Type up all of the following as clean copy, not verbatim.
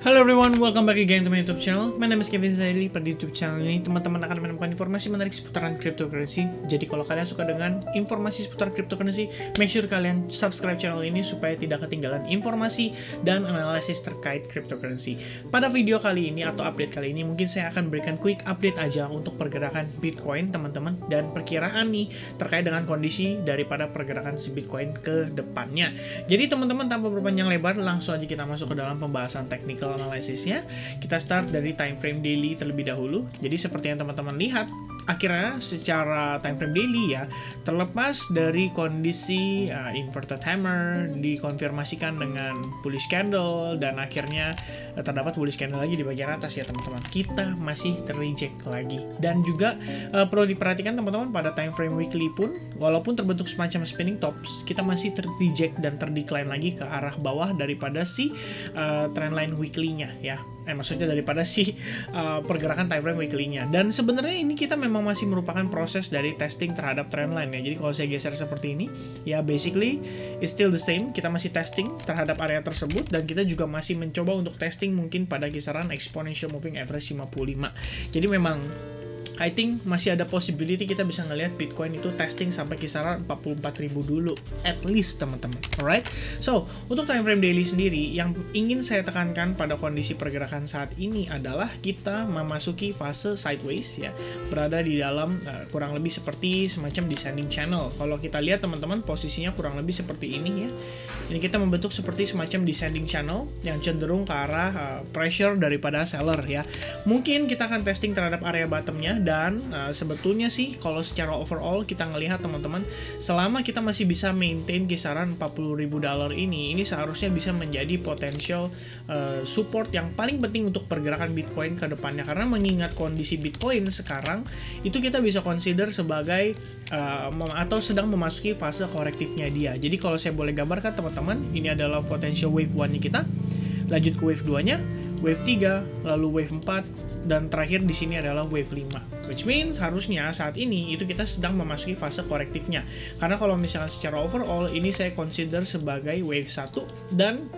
Hello everyone, welcome back again to my YouTube channel. My name is Kevin Zaili. Pada YouTube channel ini, teman-teman akan menemukan informasi menarik seputaran cryptocurrency. Jadi kalau kalian suka dengan informasi seputar cryptocurrency, make sure kalian subscribe channel ini supaya tidak ketinggalan informasi dan analisis terkait cryptocurrency. Pada video kali ini atau update kali ini, mungkin saya akan berikan quick update aja untuk pergerakan Bitcoin, teman-teman, dan perkiraan nih terkait dengan kondisi daripada pergerakan si Bitcoin ke depannya. Jadi teman-teman, tanpa berpanjang lebar, langsung aja kita masuk ke dalam pembahasan technical analisisnya. Kita start dari time frame daily terlebih dahulu. Jadi seperti yang teman-teman lihat, akhirnya secara time frame daily ya, terlepas dari kondisi inverted hammer dikonfirmasikan dengan bullish candle dan akhirnya terdapat bullish candle lagi di bagian atas ya teman-teman, kita masih terreject lagi. Dan juga perlu diperhatikan teman-teman, pada time frame weekly pun walaupun terbentuk semacam spinning tops, kita masih terreject dan terdecline lagi ke arah bawah daripada si trendline weekly-nya ya. Maksudnya daripada si pergerakan time frame weekly-nya. Dan sebenarnya ini kita memang masih merupakan proses dari testing terhadap trendline ya. Jadi kalau saya geser seperti ini, ya basically it's still the same. Kita masih testing terhadap area tersebut dan kita juga masih mencoba untuk testing mungkin pada kisaran exponential moving average 55. Jadi memang I think masih ada possibility kita bisa ngelihat Bitcoin itu testing sampai kisaran 44.000 dulu at least teman-teman. Alright, so untuk time frame daily sendiri yang ingin saya tekankan pada kondisi pergerakan saat ini adalah kita memasuki fase sideways ya, berada di dalam kurang lebih seperti semacam descending channel. Kalau kita lihat teman-teman, posisinya kurang lebih seperti ini ya. Ini kita membentuk seperti semacam descending channel yang cenderung ke arah pressure daripada seller ya. Mungkin kita akan testing terhadap area bottomnya. Dan sebetulnya sih kalau secara overall kita ngelihat teman-teman, selama kita masih bisa maintain kisaran $40.000 ini seharusnya bisa menjadi potential support yang paling penting untuk pergerakan Bitcoin ke depannya. Karena mengingat kondisi Bitcoin sekarang, itu kita bisa consider sebagai atau sedang memasuki fase korektifnya dia. Jadi kalau saya boleh gambarkan teman-teman, ini adalah potential wave 1-nya kita, lanjut ke wave 2-nya, wave 3, lalu wave 4, dan terakhir di sini adalah wave 5. Which means harusnya saat ini itu kita sedang memasuki fase korektifnya. Karena kalau misalkan secara overall ini saya consider sebagai wave 1 dan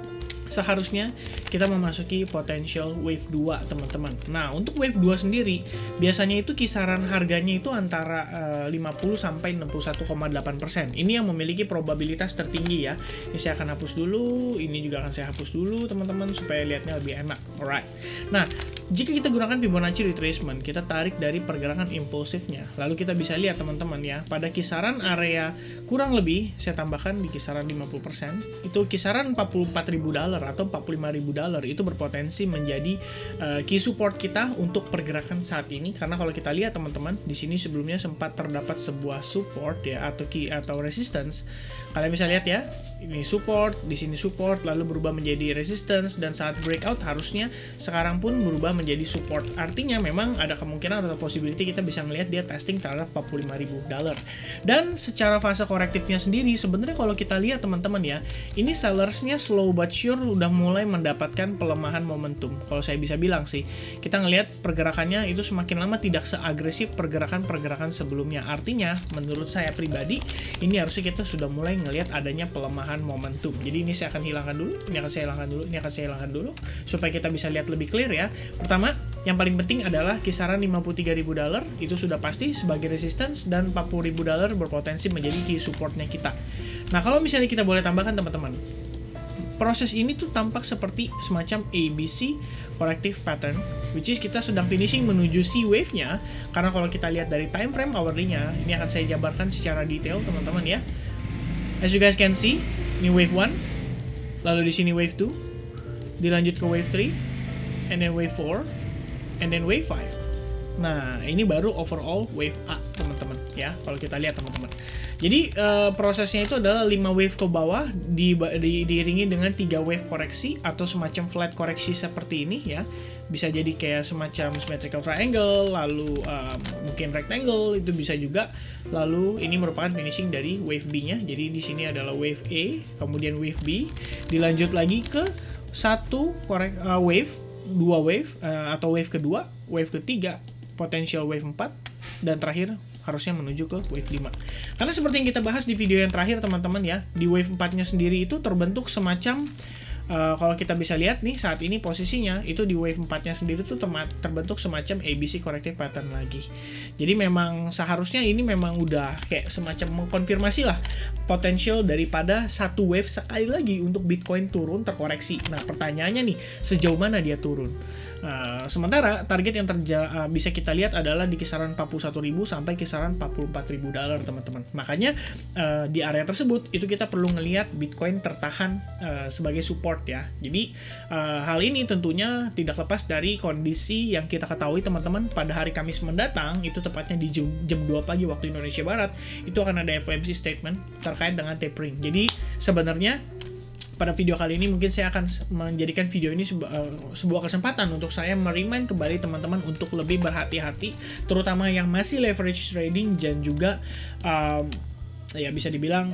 seharusnya kita memasuki potential wave 2 teman-teman. Nah, untuk wave 2 sendiri biasanya itu kisaran harganya itu antara 50 sampai 61,8%. Ini yang memiliki probabilitas tertinggi ya. Ini saya akan hapus dulu, ini juga akan saya hapus dulu teman-teman supaya lihatnya lebih enak. Alright. Nah, jika kita gunakan Fibonacci retracement, kita tarik dari pergerakan impulsifnya. Lalu kita bisa lihat teman-teman ya, pada kisaran area kurang lebih saya tambahkan di kisaran 50%, itu kisaran $44.000 atau $45.000 itu berpotensi menjadi key support kita untuk pergerakan saat ini. Karena kalau kita lihat teman-teman, di sini sebelumnya sempat terdapat sebuah support ya atau key atau resistance. Kalian bisa lihat ya, ini support, di sini support, lalu berubah menjadi resistance, dan saat breakout harusnya sekarang pun berubah menjadi support. Artinya memang ada kemungkinan atau possibility kita bisa melihat dia testing terhadap $45.000. Dan secara fase korektifnya sendiri sebenarnya kalau kita lihat teman-teman ya, ini sellersnya slow but sure udah mulai mendapatkan pelemahan momentum. Kalau saya bisa bilang sih, kita ngelihat pergerakannya itu semakin lama tidak seagresif pergerakan-pergerakan sebelumnya. Artinya menurut saya pribadi ini harusnya kita sudah mulai ngelihat adanya pelemahan momentum. Jadi ini saya akan hilangkan dulu, ini akan saya hilangkan dulu, ini akan saya hilangkan dulu supaya kita bisa lihat lebih clear ya. Pertama, yang paling penting adalah kisaran $53.000 itu sudah pasti sebagai resistance dan $40.000 berpotensi menjadi key supportnya kita. Nah, kalau misalnya kita boleh tambahkan teman-teman, proses ini tuh tampak seperti semacam ABC corrective pattern, which is kita sedang finishing menuju C wave-nya. Karena kalau kita lihat dari time frame hourly-nya, ini akan saya jabarkan secara detail teman-teman ya. As you guys can see, ini wave 1, lalu di sini wave 2, dilanjut ke wave 3, and then wave 4, and then wave 5. Nah, ini baru overall wave A teman-teman ya, kalau kita lihat teman-teman. Jadi prosesnya itu adalah 5 wave ke bawah diiringi dengan 3 wave koreksi atau semacam flat koreksi seperti ini ya. Bisa jadi kayak semacam symmetrical triangle, lalu mungkin rectangle, itu bisa juga. Lalu ini merupakan finishing dari wave B-nya. Jadi di sini adalah wave A, kemudian wave B, dilanjut lagi ke satu wave, 2 wave atau wave kedua, wave ketiga, potential wave 4, dan terakhir harusnya menuju ke wave 5. Karena seperti yang kita bahas di video yang terakhir teman-teman ya, di wave 4-nya sendiri itu terbentuk semacam kalau kita bisa lihat nih saat ini posisinya itu di wave 4-nya sendiri tuh terbentuk semacam ABC corrective pattern lagi. Jadi memang seharusnya ini memang udah kayak semacam mengkonfirmasi lah potensial daripada satu wave sekali lagi untuk Bitcoin turun terkoreksi. Nah, pertanyaannya nih, sejauh mana dia turun? Sementara target yang bisa kita lihat adalah di kisaran 41.000 sampai kisaran 44.000 dolar, teman-teman. Makanya di area tersebut itu kita perlu ngelihat Bitcoin tertahan sebagai support ya. Jadi hal ini tentunya tidak lepas dari kondisi yang kita ketahui, teman-teman. Pada hari Kamis mendatang, itu tepatnya di jam 2 pagi waktu Indonesia Barat, itu akan ada FOMC statement terkait dengan tapering. Jadi sebenarnya pada video kali ini mungkin saya akan menjadikan video ini sebuah kesempatan untuk saya merimain kembali teman-teman untuk lebih berhati-hati, terutama yang masih leverage trading dan juga ya bisa dibilang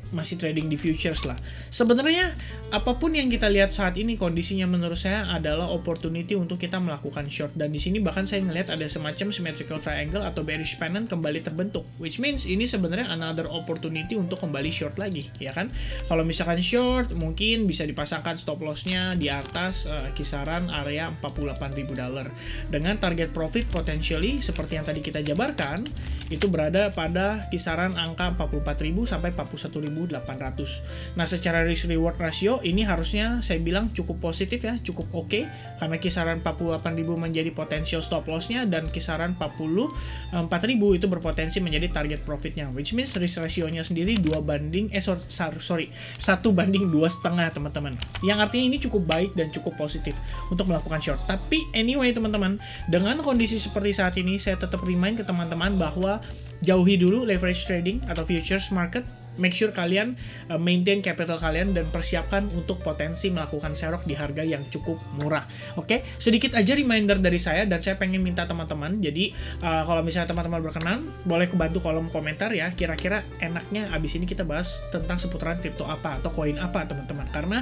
masih trading di futures lah. Sebenarnya apapun yang kita lihat saat ini kondisinya menurut saya adalah opportunity untuk kita melakukan short, dan di sini bahkan saya ngelihat ada semacam symmetrical triangle atau bearish pennant kembali terbentuk, which means ini sebenarnya another opportunity untuk kembali short lagi, ya kan? Kalau misalkan short mungkin bisa dipasangkan stop loss-nya di atas kisaran area 48.000 dolar dengan target profit potentially seperti yang tadi kita jabarkan itu berada pada kisaran angka 44.000 sampai 41.800. Nah, secara risk reward ratio ini harusnya saya bilang cukup positif ya, cukup oke, karena kisaran 48.000 menjadi potential stop loss-nya dan kisaran 44.000 itu berpotensi menjadi target profit-nya, which means risk ratio-nya sendiri 1 banding 2,5, teman-teman. Yang artinya ini cukup baik dan cukup positif untuk melakukan short. Tapi anyway, teman-teman, dengan kondisi seperti saat ini saya tetap remind ke teman-teman bahwa jauhi dulu leverage trading atau futures market. Make sure kalian maintain capital kalian dan persiapkan untuk potensi melakukan serok di harga yang cukup murah. Oke, sedikit aja reminder dari saya, dan saya pengen minta teman-teman, jadi kalau misalnya teman-teman berkenan, boleh kebantu kolom komentar ya, kira-kira enaknya abis ini kita bahas tentang seputaran kripto apa atau koin apa, teman-teman. Karena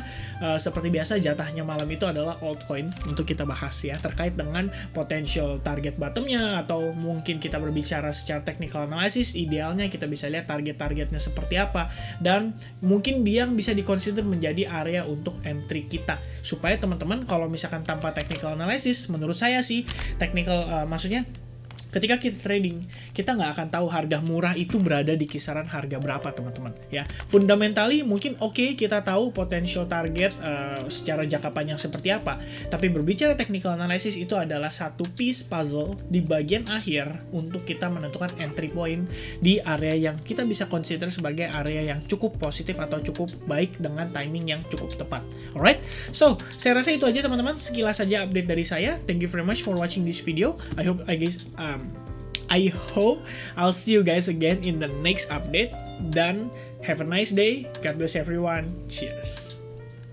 seperti biasa jatahnya malam itu adalah altcoin untuk kita bahas ya, terkait dengan potential target bottomnya, atau mungkin kita berbicara secara technical analysis, idealnya kita bisa lihat target-targetnya seperti apa, dan mungkin yang bisa dikonsider menjadi area untuk entry kita, supaya teman-teman kalau misalkan tanpa technical analysis, menurut saya sih maksudnya ketika kita trading, kita nggak akan tahu harga murah itu berada di kisaran harga berapa, teman-teman ya. Fundamentally mungkin oke, kita tahu potential target secara jangka panjang seperti apa, tapi berbicara technical analysis itu adalah satu piece puzzle di bagian akhir untuk kita menentukan entry point di area yang kita bisa consider sebagai area yang cukup positif atau cukup baik dengan timing yang cukup tepat. Alright, so saya rasa itu aja, teman-teman, sekilas saja update dari saya. Thank you very much for watching this video. I hope I'll see you guys again in the next update. Dan have a nice day. God bless everyone. Cheers.